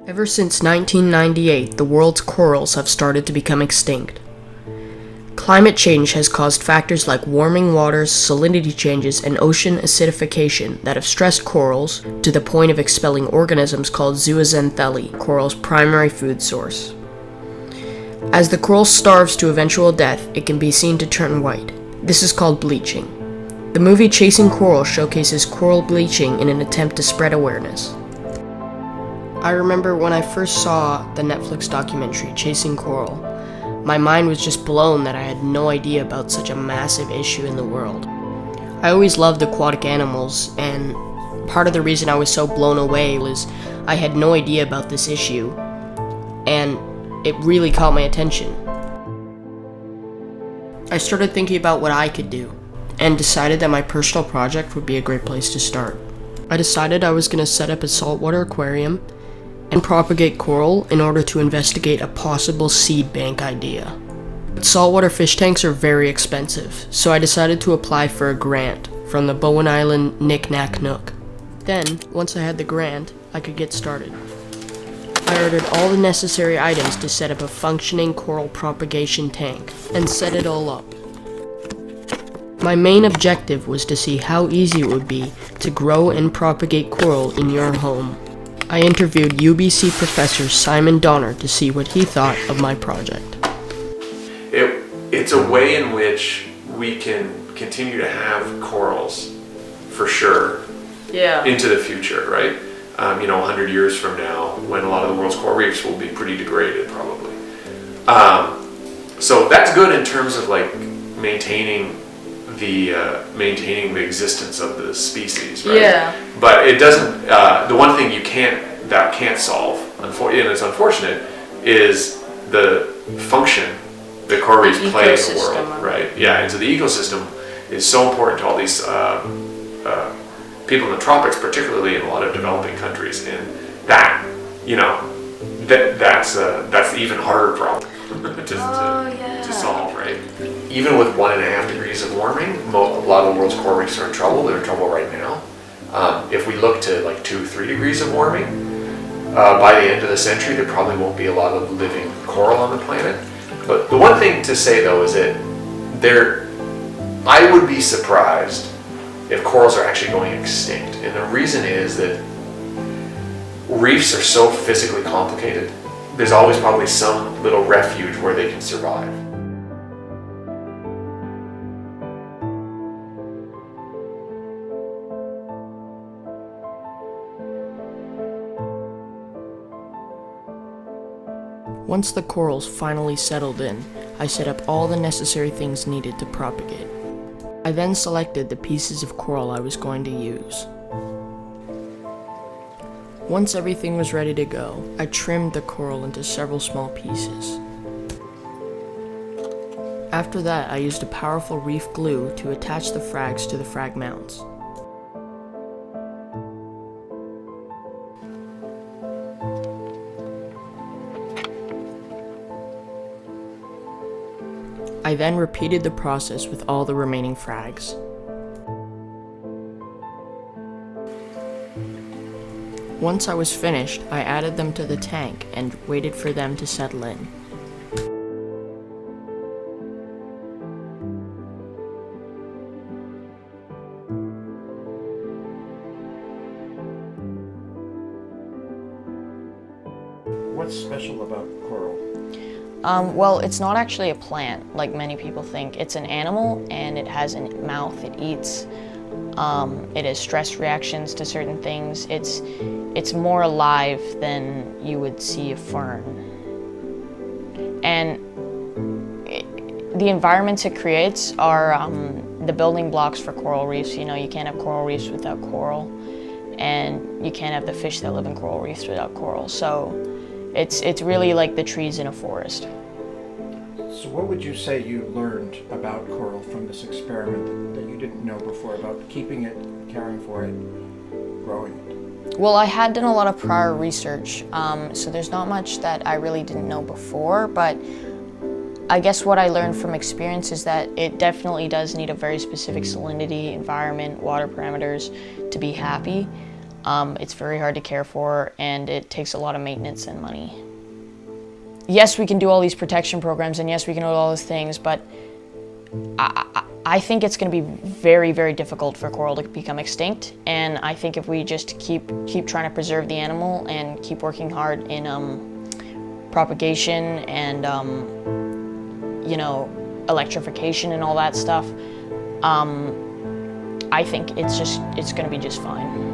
Ever since 1998, the world's corals have started to become extinct. Climate change has caused factors like warming waters, salinity changes, and ocean acidification that have stressed corals to the point of expelling organisms called zooxanthellae, coral's primary food source. As the coral starves to eventual death, it can be seen to turn white. This is called bleaching. The movie Chasing Coral showcases coral bleaching in an attempt to spread awareness. I remember when I first saw the Netflix documentary Chasing Coral, my mind was just blown that I had no idea about such a massive issue in the world. I always loved aquatic animals, and part of the reason I was so blown away was I had no idea about this issue, and it really caught my attention. I started thinking about what I could do, and decided that my personal project would be a great place to start. I decided I was going to set up a saltwater aquarium and propagate coral in order to investigate a possible seed bank idea. But saltwater fish tanks are very expensive, so I decided to apply for a grant from the Bowen Island Knick Knack Nook. Then, once I had the grant, I could get started. I ordered all the necessary items to set up a functioning coral propagation tank, and set it all up. My main objective was to see how easy it would be to grow and propagate coral in your home. I interviewed UBC professor Simon Donner to see what he thought of my project. It's a way in which we can continue to have corals, for sure, into the future, right? 100 years from now, when a lot of the world's coral reefs will be pretty degraded, probably. So that's good in terms of like maintaining the existence of the species, right? Yeah. But it doesn't. The one thing that can't solve, and it's unfortunate, is the function that coral reefs play in the world, right? Yeah, and so the ecosystem is so important to all these people in the tropics, particularly in a lot of developing countries, and that's the even harder problem to solve, right? Even with 1.5 degrees of warming, a lot of the world's coral reefs are in trouble. They're in trouble right now. If we look to like 2-3 degrees of warming, by the end of the century, there probably won't be a lot of living coral on the planet. But the one thing to say though is that I would be surprised if corals are actually going extinct. And the reason is that reefs are so physically complicated. There's always probably some little refuge where they can survive. Once the corals finally settled in, I set up all the necessary things needed to propagate. I then selected the pieces of coral I was going to use. Once everything was ready to go, I trimmed the coral into several small pieces. After that, I used a powerful reef glue to attach the frags to the frag mounts. I then repeated the process with all the remaining frags. Once I was finished, I added them to the tank and waited for them to settle in. What's special about coral? Well, it's not actually a plant, like many people think. It's an animal, and it has a mouth, it eats. It has stress reactions to certain things. It's more alive than you would see a fern. And the environments it creates are the building blocks for coral reefs. You can't have coral reefs without coral, and you can't have the fish that live in coral reefs without coral. So it's really like the trees in a forest. So what would you say you learned about coral from this experiment that you didn't know before about keeping it, caring for it, growing it? Well, I had done a lot of prior research, so there's not much that I really didn't know before, but I guess what I learned from experience is that it definitely does need a very specific salinity, environment, water parameters to be happy. It's very hard to care for, and it takes a lot of maintenance and money. Yes, we can do all these protection programs, and yes, we can do all those things, but I think it's going to be very, very difficult for coral to become extinct, and I think if we just keep trying to preserve the animal and keep working hard in propagation and you know, electrification and all that stuff, I think it's going to be just fine.